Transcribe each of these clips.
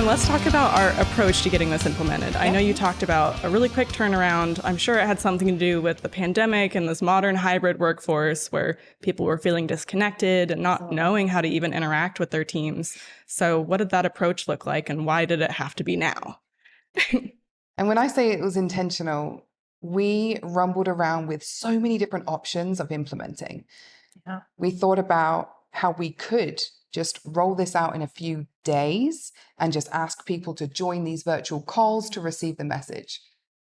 then let's talk about our approach to getting this implemented. I know you talked about a really quick turnaround. I'm sure it had something to do with the pandemic and this modern hybrid workforce where people were feeling disconnected and not knowing how to even interact with their teams. So what did that approach look like, and why did it have to be now? And when I say it was intentional, we rumbled around with so many different options of implementing. Yeah. We thought about how we could just roll this out in a few days and just ask people to join these virtual calls to receive the message.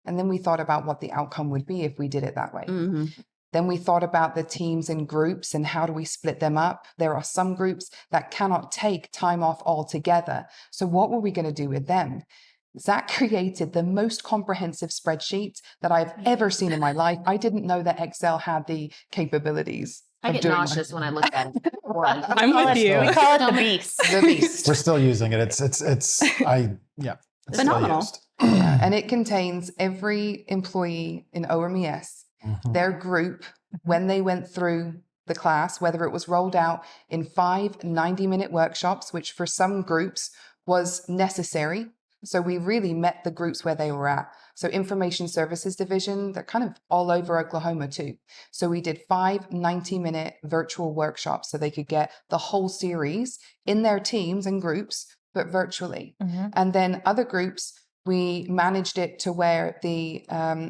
And then we thought about what the outcome would be if we did it that way. Mm-hmm. Then we thought about the teams and groups and how do we split them up? There are some groups that cannot take time off altogether. So what were we going to do with them? Zach created the most comprehensive spreadsheet that I've ever seen in my life. I didn't know that Excel had the capabilities. I get nauseous when I look at it. I'm with you. We call it the beast. The beast. We're still using it. It's phenomenal. And it contains every employee in OMES, their group, when they went through the class, whether it was rolled out in 5 90-minute workshops, which for some groups was necessary. So we really met the groups where they were at. So Information Services Division, they're kind of all over Oklahoma too. So we did 5 90-minute virtual workshops so they could get the whole series in their teams and groups, but virtually. And then other groups, we managed it to where the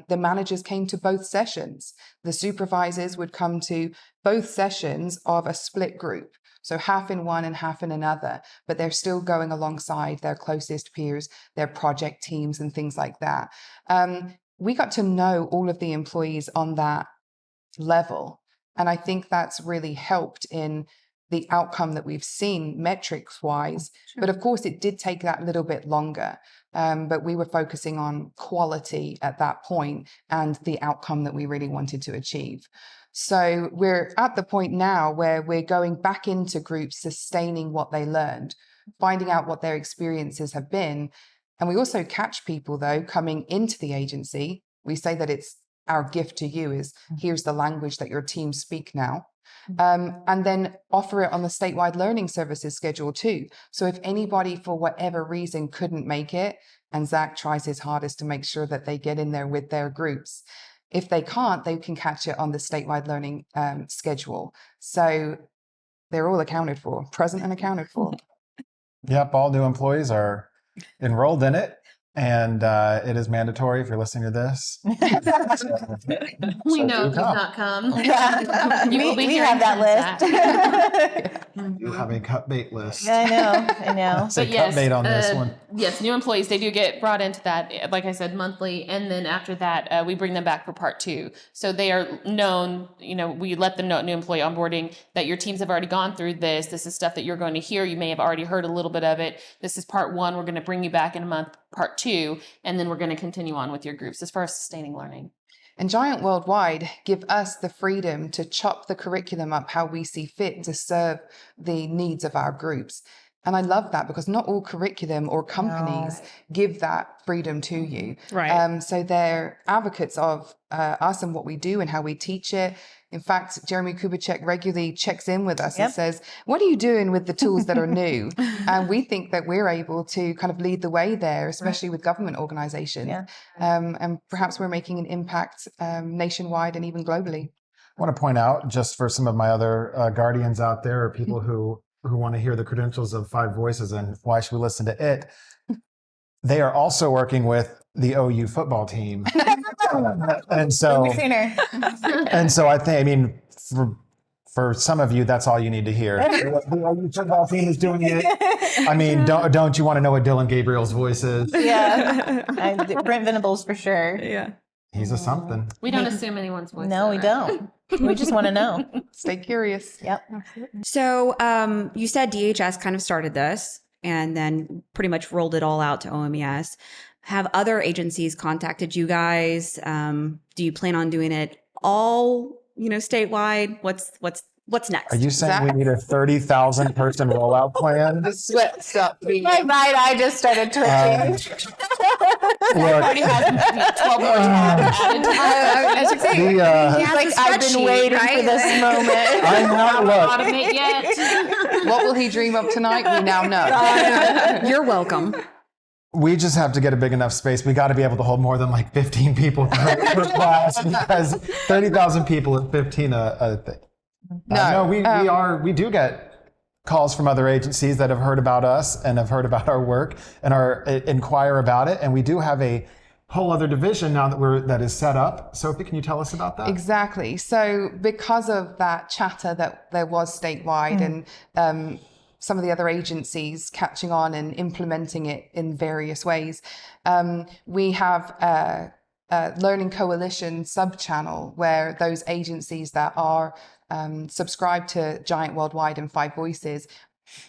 managers came to both sessions. The supervisors would come to both sessions of a split group. So half in one and half in another, but they're still going alongside their closest peers, their project teams and things like that. We got to know all of the employees on that level. And I think that's really helped in the outcome that we've seen metrics wise. Sure. But of course, it did take that little bit longer. But we were focusing on quality at that point and the outcome that we really wanted to achieve. So we're at the point now where we're going back into groups, sustaining what they learned, finding out what their experiences have been. And we also catch people, though, coming into the agency. We say that it's our gift to you is here's the language that your team speak now. And then offer it on the statewide learning services schedule too. So if anybody for whatever reason couldn't make it, and Zach tries his hardest to make sure that they get in there with their groups, if they can't, they can catch it on the statewide learning schedule. So they're all accounted for, present and accounted for. Yep, all new employees are enrolled in it. And it is mandatory if you're listening to this. We know he's not come. We have that list. You have a cut bait list. I know. But yes, cut bait on this one. Yes, new employees, they do get brought into that, like I said, monthly. And then after that, we bring them back for part 2. So they are known, we let them know, new employee onboarding, that your teams have already gone through this. This is stuff that you're going to hear. You may have already heard a little bit of it. This is part 1. We're going to bring you back in a month, part 2, and then we're going to continue on with your groups as far as sustaining learning. And Giant Worldwide give us the freedom to chop the curriculum up how we see fit to serve the needs of our groups. And I love that because not all curriculum or companies give that freedom to you. Right. So they're advocates of us and what we do and how we teach it. In fact, Jeremy Kubicek regularly checks in with us and says, what are you doing with the tools that are new? And we think that we're able to kind of lead the way there, especially with government organizations. Yeah. And perhaps we're making an impact nationwide and even globally. I want to point out, just for some of my other guardians out there, or people who want to hear the credentials of 5 Voices and why should we listen to it, they are also working with the OU football team. And so I think, for some of you, that's all you need to hear. The OU football team is doing it. I mean, don't you want to know what Dylan Gabriel's voice is? Yeah. Brent Venables for sure. Yeah. He's a something. We don't assume anyone's voice. No, we don't. We just want to know. Stay curious. Yep. So you said DHS kind of started this and then pretty much rolled it all out to OMES. Have other agencies contacted you guys? Do you plan on doing it all, statewide? What's next? Are you saying we need a 30,000 person rollout plan? The sweat stopped me. My right eye just started twitching. Already has 12 more tabs added. I've been waiting for this moment. I'm not automate yet. What will he dream of tonight? We now know. You're welcome. We just have to get a big enough space. We got to be able to hold more than like 15 people per class, because 30,000 people at 15 a thing. We do get calls from other agencies that have heard about us and have heard about our work and inquire about it. And we do have a whole other division now that is set up. Sophie, can you tell us about that? Exactly. So because of that chatter that there was statewide and some of the other agencies catching on and implementing it in various ways, we have a Learning Coalition sub-channel where those agencies that are subscribed to Giant Worldwide and Five Voices,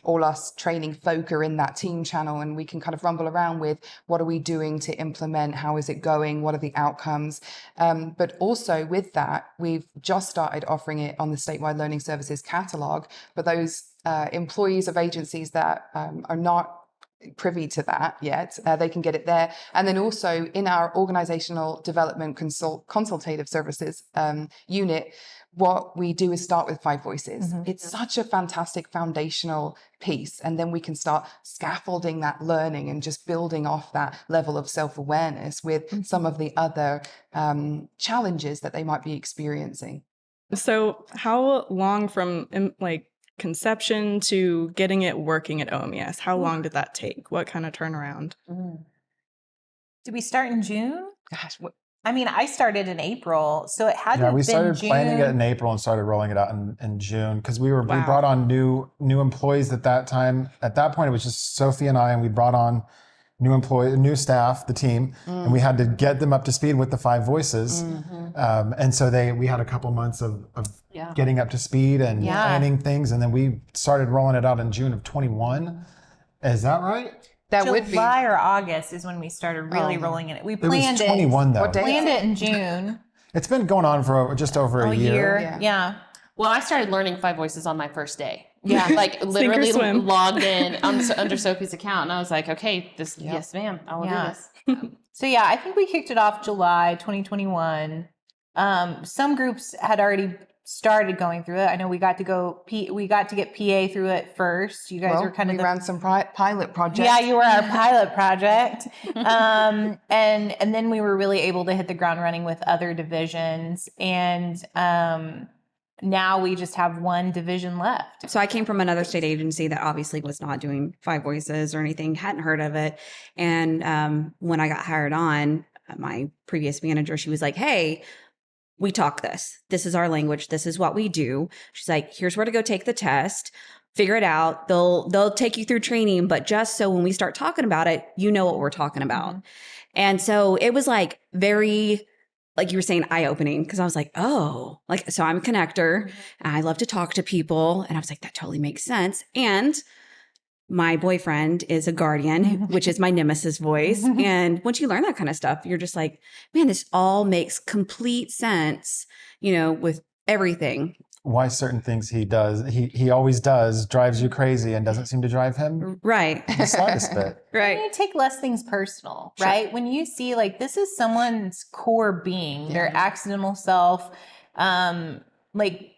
all us training folk are in that team channel, and we can kind of rumble around with what are we doing to implement, how is it going, what are the outcomes. But also with that, we've just started offering it on the statewide learning services catalog for those employees of agencies that are not privy to that yet. They can get it there. And then also in our organizational development consultative services unit, what we do is start with Five Voices. It's such a fantastic foundational piece. And then we can start scaffolding that learning and just building off that level of self-awareness with some of the other challenges that they might be experiencing. So how long from conception to getting it working at OMES, how long did that take? What kind of turnaround? Did we start in June? Gosh, I mean, I started in April, so it had to have we been started June. planning it in April and started rolling it out in June, because we Wow. brought on new employees at that time. At that point, it was just Sophie and I, and we brought on new staff, the team, and we had to get them up to speed with the Five Voices. And so we had a couple months of getting up to speed and planning things, and then we started rolling it out in June of 21. Is that right? that would be July or August is when we started really rolling it. We It was planned 21 though. What day? planned it in June. It's been going on for just over a year. Yeah. Well, I started learning Five Voices on my first day. Yeah. Like literally swim. logged in under Sophie's account, and I was like, okay, yes, ma'am, I will do this. So yeah, I think we kicked it off July 2021. Some groups had already started going through it. I know we got to get PA through it first. You guys were kind of we ran some pilot projects. Yeah, you were our pilot project. And then we were really able to hit the ground running with other divisions. And now we just have one division left. So I came from another state agency that obviously was not doing Five Voices or anything, hadn't heard of it. And when I got hired on, my previous manager, she was like, hey, we talk this. This is our language. This is what we do. She's like, here's where to go take the test. Figure it out. They'll take you through training, but just so when we start talking about it, you know what we're talking about. And so it was like very, like you were saying, eye-opening, because I was like, oh, like, so I'm a connector and I love to talk to people. And I was like, that totally makes sense. And my boyfriend is a guardian, which is my nemesis voice. And once you learn that kind of stuff, you're just like, man, this all makes complete sense, with everything. Why certain things he does, he always does, drives you crazy and doesn't seem to drive him Right. the slightest bit. Right. You take less things personal, right? When you see like this is someone's core being, their accidental self, like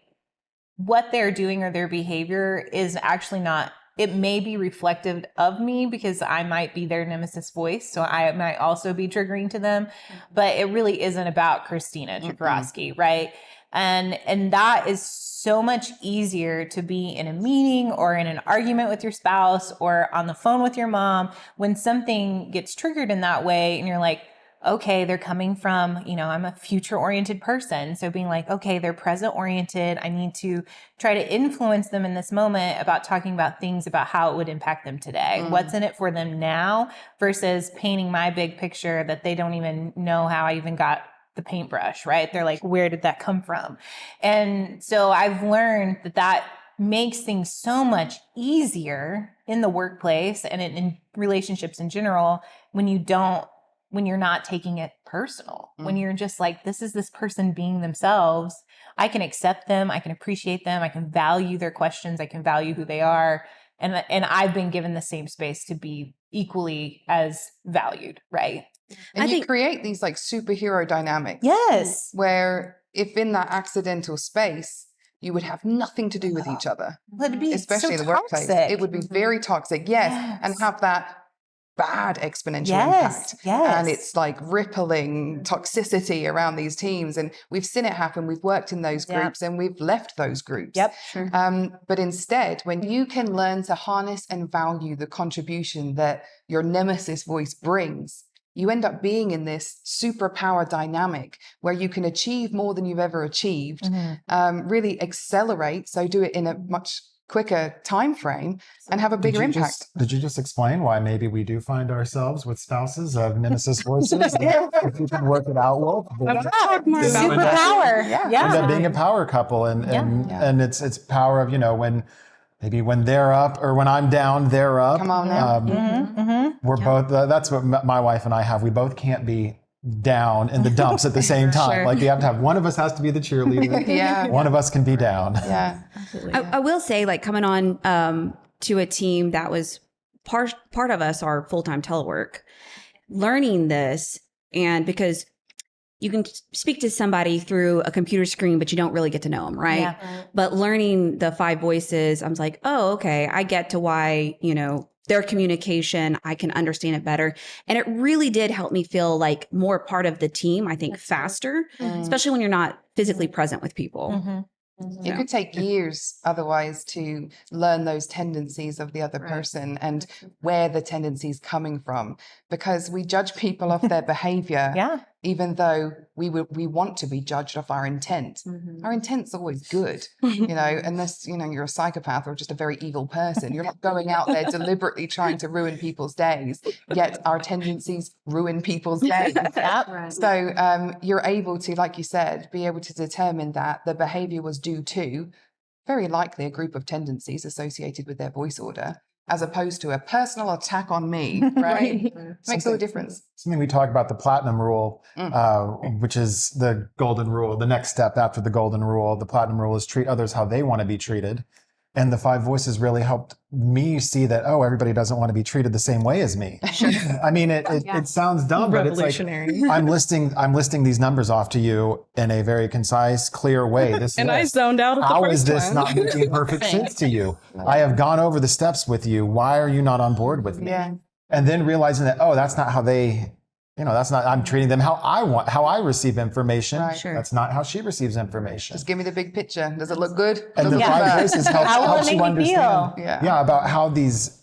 what they're doing or their behavior is actually not, it may be reflective of me because I might be their nemesis voice. So I might also be triggering to them, but it really isn't about Christina Czigorowski, right? And that is so much easier to be in a meeting or in an argument with your spouse or on the phone with your mom when something gets triggered in that way. And you're like, okay, they're coming from, I'm a future oriented person. So being like, okay, they're present oriented. I need to try to influence them in this moment about talking about things about how it would impact them today. What's in it for them now versus painting my big picture that they don't even know how I even got the paintbrush, right? They're like, where did that come from? And so I've learned that makes things so much easier in the workplace and in relationships in general when you're not taking it personal, when you're just like, this is this person being themselves. I can accept them. I can appreciate them. I can value their questions. I can value who they are. And I've been given the same space to be equally as valued, right? And you create these like superhero dynamics. Yes. Where if in that accidental space, you would have nothing to do with each other, It'd be especially in so the workplace. toxic. It would be very toxic, yes, and have that bad exponential impact. And it's like rippling toxicity around these teams. And we've seen it happen. We've worked in those groups and we've left those groups. But instead, when you can learn to harness and value the contribution that your nemesis voice brings, you end up being in this superpower dynamic where you can achieve more than you've ever achieved, really accelerate, so do it in a much quicker time frame and have a bigger impact. Did you just explain why maybe we do find ourselves with spouses of nemesis voices? If you can work it out well, superpower. End up being a power couple, and it's power of, when they're up or when I'm down, they're up. Come on now. We're both. That's what my wife and I have. We both can't be down in the dumps at the same time. Like you have to have one of us has to be the cheerleader. One of us can be down. Yeah. I will say, like, coming on to a team that was part of us are full-time telework, learning this, and because you can speak to somebody through a computer screen, but you don't really get to know them, right? But learning the 5 voices, I was like, oh, okay, I get to why, their communication, I can understand it better. And it really did help me feel like more part of the team, I think, faster, especially when you're not physically present with people. It could take years otherwise to learn those tendencies of the other person and where the tendency's coming from, because we judge people off their behavior, even though we want to be judged off our intent. Our intent's always good, unless, you're a psychopath or just a very evil person. You're not going out there deliberately trying to ruin people's days, yet our tendencies ruin people's days. So you're able to, like you said, be able to determine that the behavior was due to very likely a group of tendencies associated with their voice order, as opposed to a personal attack on me, right? Makes all the difference. Something we talk about, the platinum rule, which is the golden rule. The next step after the golden rule, the platinum rule, is treat others how they want to be treated. And the 5 voices really helped me see that, everybody doesn't want to be treated the same way as me. I mean, it sounds dumb, but it's like, I'm listing these numbers off to you in a very concise, clear way. I zoned out at the first one. How is this not making perfect sense to you? I have gone over the steps with you. Why are you not on board with me? And then realizing that, that's not how they... I'm treating them how I receive information. That's not how she receives information. Just give me the big picture. Does it look good? And the 5 voices helps you understand. Feel? About how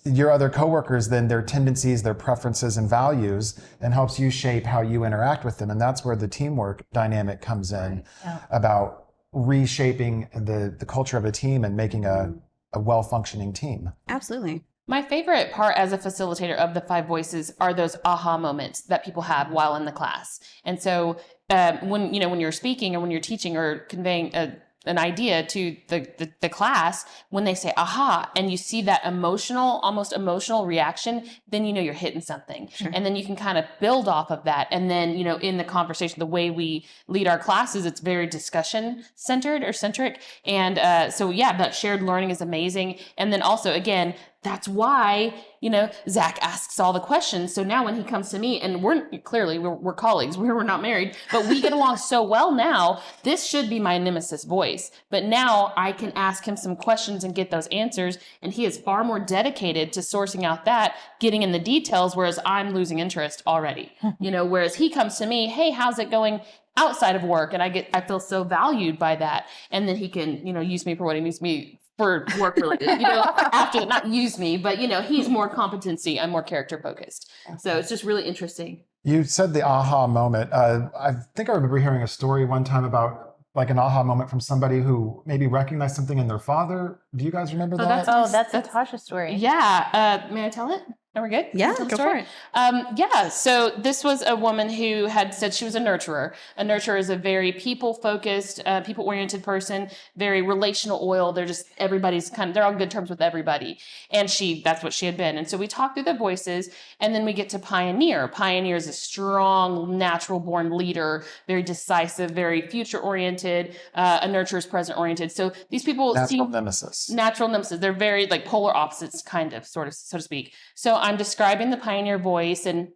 your other coworkers, then their tendencies, their preferences and values, and helps you shape how you interact with them. And that's where the teamwork dynamic comes in, about reshaping the culture of a team and making a well-functioning team. Absolutely. My favorite part as a facilitator of the 5 voices are those aha moments that people have while in the class. And so when you're speaking or when you're teaching or conveying an idea to the class, when they say aha, and you see that almost emotional reaction, then you're hitting something. And then you can kind of build off of that. And then, in the conversation, the way we lead our classes, it's very discussion centered or centric. And that shared learning is amazing. And then also, again, that's why, Zach asks all the questions. So now when he comes to me, and we're colleagues, we're not married, but we get along so well now, this should be my nemesis voice. But now I can ask him some questions and get those answers. And he is far more dedicated to sourcing out that, getting in the details, whereas I'm losing interest already. Whereas he comes to me, hey, how's it going outside of work? And I feel so valued by that. And then he can, use me for what he needs me for work related, after not use me, but he's more competency. I'm more character focused. So it's just really interesting. You said the aha moment. I think I remember hearing a story one time about like an aha moment from somebody who maybe recognized something in their father. Do you guys remember that? That's Natasha's story. Yeah. May I tell it? Are we good? Yeah, go for it. So this was a woman who had said she was a nurturer. A nurturer is a very people-focused, people-oriented person, very relational oil. They're just, they're on good terms with everybody. And that's what she had been. And so we talked through the voices, and then we get to pioneer. Pioneer is a strong, natural-born leader, very decisive, very future-oriented. A nurturer is present-oriented. So these people Natural nemesis. They're very like polar opposites, kind of, sort of, so to speak. So I'm describing the pioneer voice, and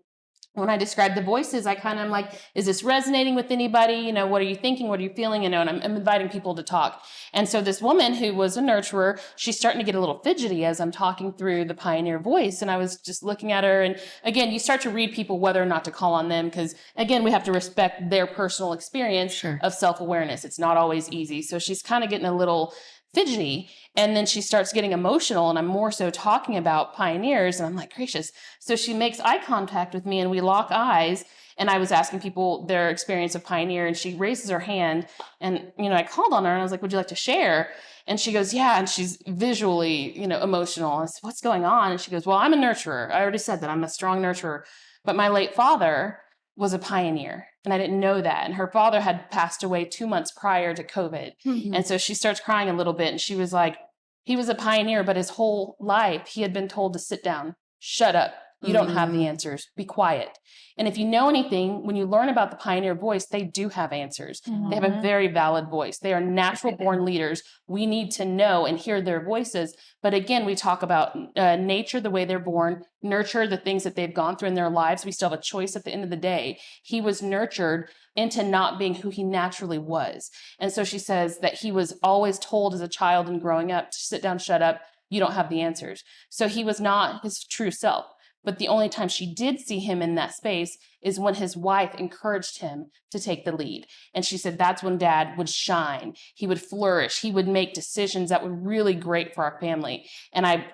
when I describe the voices, I kind of am like, is this resonating with anybody? You know, what are you thinking? What are you feeling? You know, and I'm inviting people to talk. And so this woman who was a nurturer, she's starting to get a little fidgety as I'm talking through the pioneer voice. And I was just looking at her. And again, you start to read people whether or not to call on them, because again, we have to respect their personal experience of self-awareness. It's not always easy. So she's kind of getting a little fidgety, and then she starts getting emotional, and I'm more so talking about pioneers, and I'm like, gracious. So she makes eye contact with me and we lock eyes, and I was asking people their experience of pioneer, and she raises her hand, and you know, I called on her and I was like, would you like to share? And she goes, yeah. And she's visually, you know, emotional. I said, what's going on? And she goes, well, I'm a nurturer. I already said that I'm a strong nurturer, but my late father was a pioneer, and I didn't know that. And her father had passed away 2 months prior to COVID. And so she starts crying a little bit, and she was like, he was a pioneer, but his whole life he had been told to sit down, shut up. You don't have the answers. Be quiet. And if you know anything, when you learn about the pioneer voice, they do have answers. They have a very valid voice. They are natural born leaders. We need to know and hear their voices. But again, we talk about nature, the way they're born, nurture, the things that they've gone through in their lives. We still have a choice at the end of the day. He was nurtured into not being who he naturally was. And so she says that he was always told as a child and growing up to sit down, shut up. You don't have the answers. So he was not his true self. But the only time she did see him in that space is when his wife encouraged him to take the lead. And she said that's when Dad would shine. He would flourish. He would make decisions that were really great for our family. And I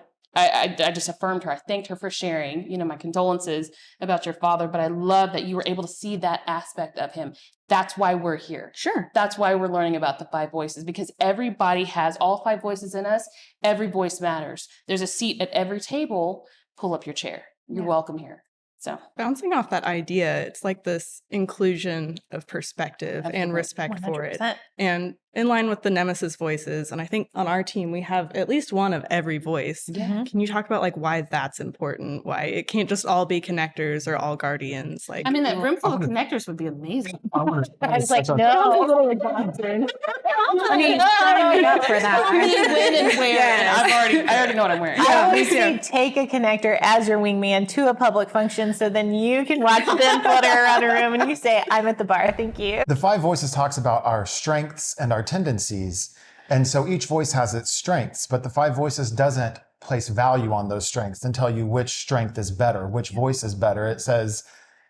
just affirmed her. I thanked her for sharing, you know, my condolences about your father. But I love that you were able to see that aspect of him. That's why we're here. Sure. That's why we're learning about the 5 voices, because everybody has all 5 voices in us. Every voice matters. There's a seat at every table. Pull up your chair. You're welcome here. So bouncing off that idea, it's like this inclusion of perspective and respect 100%. for it. And in line with the Nemesis voices, and I think on our team, we have at least one of every voice. Yeah. Can you talk about like why that's important? Why it can't just all be connectors or all guardians? Like, I mean, that room full of connectors would be amazing. I was like, no. I mean, sign me up for that. When and where? And I already know what I'm wearing. I always say take a connector as your wingman to a public function, so then you can watch them flutter around a room and you say, I'm at the bar, thank you. The 5 voices talks about our strengths and our tendencies. And so each voice has its strengths, but the 5 voices doesn't place value on those strengths and tell you which strength is better, which voice is better. It says,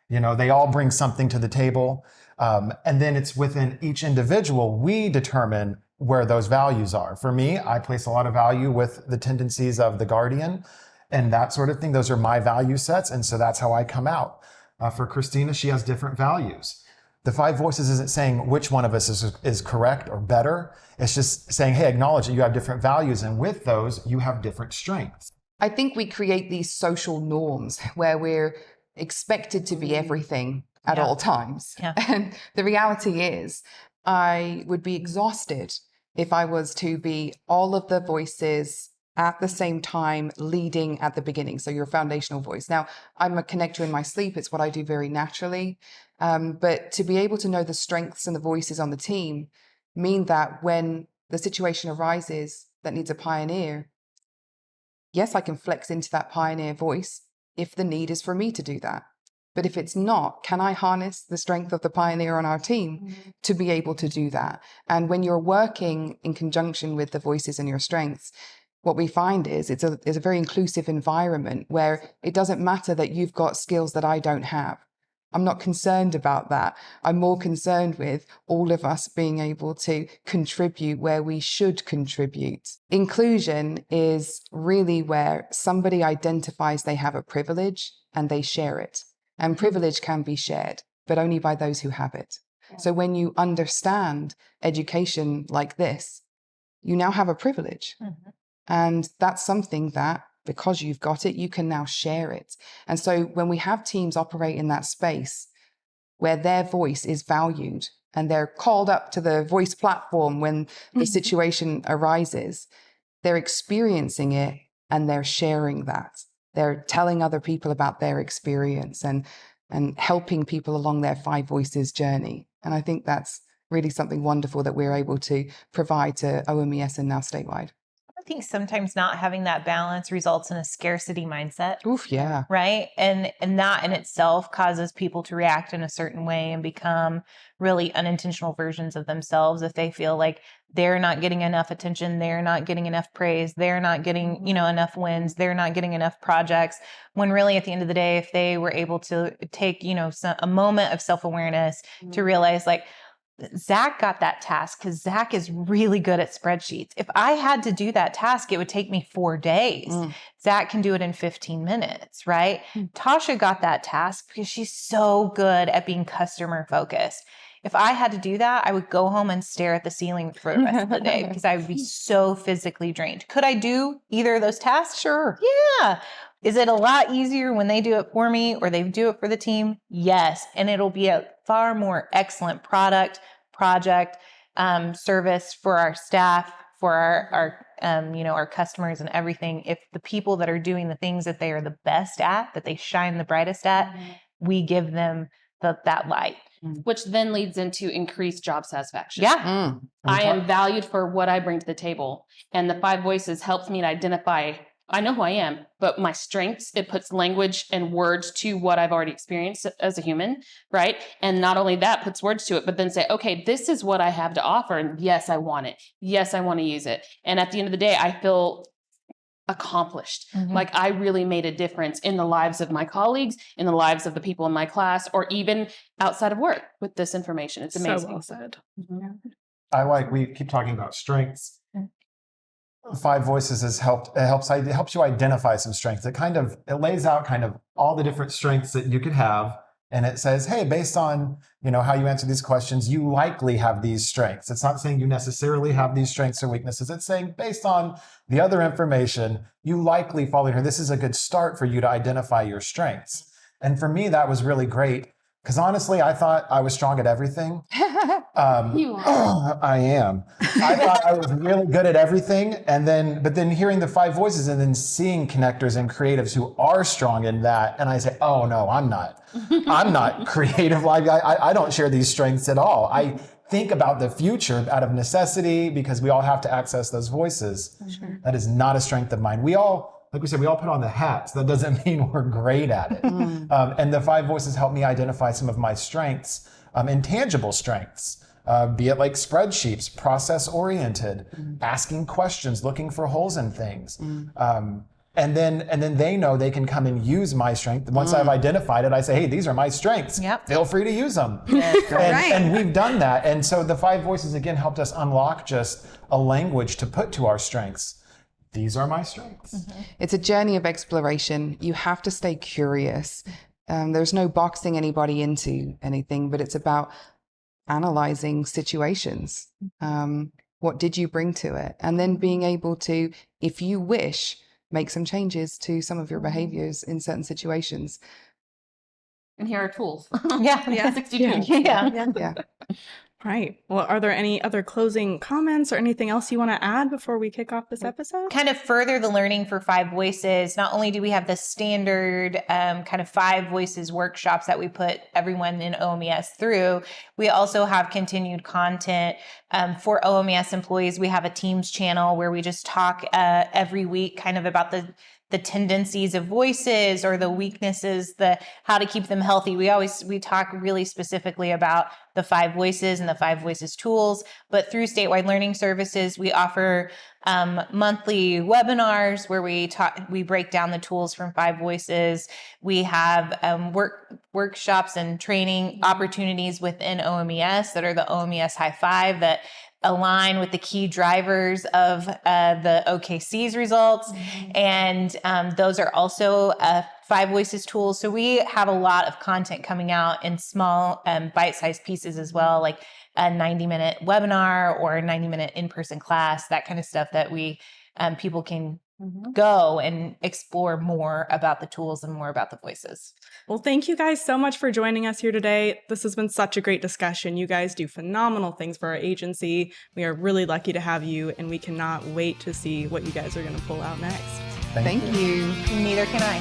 you know, they all bring something to the table. And then it's within each individual, we determine where those values are. For me, I place a lot of value with the tendencies of the guardian and that sort of thing. Those are my value sets. And so that's how I come out. For Christina, she has different values. The 5 voices isn't saying which one of us is correct or better. It's just saying, hey, acknowledge that you have different values. And with those, you have different strengths. I think we create these social norms where we're expected to be everything at all times. Yeah. And the reality is, I would be exhausted if I was to be all of the voices at the same time leading at the beginning. So your foundational voice. Now, I'm a connector in my sleep. It's what I do very naturally. But to be able to know the strengths and the voices on the team mean that when the situation arises that needs a pioneer, yes, I can flex into that pioneer voice if the need is for me to do that. But if it's not, can I harness the strength of the pioneer on our team to be able to do that? And when you're working in conjunction with the voices and your strengths, what we find is it's a very inclusive environment where it doesn't matter that you've got skills that I don't have. I'm not concerned about that. I'm more concerned with all of us being able to contribute where we should contribute. Inclusion is really where somebody identifies they have a privilege and they share it. And privilege can be shared, but only by those who have it. So when you understand education like this, you now have a privilege. And that's something that, because you've got it, you can now share it. And so when we have teams operate in that space where their voice is valued and they're called up to the voice platform when the situation arises, they're experiencing it and they're sharing that. They're telling other people about their experience and helping people along their 5 voices journey. And I think that's really something wonderful that we're able to provide to OMES and now statewide. think sometimes not having that balance results in a scarcity mindset. Oof, yeah. Right. And that in itself causes people to react in a certain way and become really unintentional versions of themselves if they feel like they're not getting enough attention, they're not getting enough praise, they're not getting, enough wins, they're not getting enough projects. When really at the end of the day, if they were able to take, a moment of self-awareness to realize like, Zach got that task because Zach is really good at spreadsheets. If I had to do that task, it would take me 4 days. Zach can do it in 15 minutes, right? Tasha got that task because she's so good at being customer focused. If I had to do that, I would go home and stare at the ceiling for the rest of the day because I would be so physically drained. Could I do either of those tasks? Sure. Yeah. Is it a lot easier when they do it for me or they do it for the team? Yes. And it'll be a far more excellent project, service for our staff, for our customers and everything. If the people that are doing the things that they are the best at, that they shine the brightest at, we give them that light. Which then leads into increased job satisfaction. Yeah. I am valued for what I bring to the table. And the 5 voices helps me to identify, I know who I am, but my strengths, it puts language and words to what I've already experienced as a human, right? And not only that, puts words to it, but then say, okay, this is what I have to offer. And yes, I want it. Yes, I want to use it. And at the end of the day, I feel accomplished. Like I really made a difference in the lives of my colleagues, in the lives of the people in my class, or even outside of work with this information. It's amazing. So well said. We keep talking about strengths. 5 Voices helps you identify some strengths. It lays out kind of all the different strengths that you could have. And it says, hey, based on, how you answer these questions, you likely have these strengths. It's not saying you necessarily have these strengths or weaknesses. It's saying based on the other information, you likely fall in here. This is a good start for you to identify your strengths. And for me, that was really great because honestly, I thought I was strong at everything. You are. I am. I thought I was really good at everything. But then hearing the 5 voices and then seeing connectors and creatives who are strong in that. And I say, oh no, I'm not. I'm not creative. Like I don't share these strengths at all. I think about the future out of necessity because we all have to access those voices. Sure. That is not a strength of mine. Like we said, we all put on the hats. That doesn't mean we're great at it. And the 5 voices help me identify some of my strengths, intangible strengths, be it like spreadsheets, process-oriented, asking questions, looking for holes in things. And then they know they can come and use my strength. Once I've identified it, I say, hey, these are my strengths. Yep. Feel free to use them. And we've done that. And so the 5 voices, again, helped us unlock just a language to put to our strengths. These are my strengths. It's a journey of exploration. You have to stay curious. There's no boxing anybody into anything, but it's about analyzing situations. What did you bring to it? And then being able to, if you wish, make some changes to some of your behaviors in certain situations. And here are tools. Yeah. 60 tools. Yeah. Right. Well, are there any other closing comments or anything else you want to add before we kick off this episode? Kind of further the learning for 5 voices. Not only do we have the standard kind of 5 voices workshops that we put everyone in OMES through, we also have continued content for OMES employees. We have a Teams channel where we just talk every week kind of about the tendencies of voices or the weaknesses, how to keep them healthy. We talk really specifically about the 5 voices and the 5 voices tools, but through Statewide Learning Services, we offer monthly webinars where we break down the tools from 5 voices. We have workshops and training opportunities within OMES that are the OMES High 5 that align with the key drivers of the OKC's results. And those are also 5 voices tools. So we have a lot of content coming out in small bite-sized pieces as well, like a 90-minute webinar or a 90-minute in-person class, that kind of stuff that people can go and explore more about the tools and more about the voices. Well, thank you guys so much for joining us here today. This has been such a great discussion. You guys do phenomenal things for our agency. We are really lucky to have you, and we cannot wait to see what you guys are going to pull out next. Thank you. Neither can I.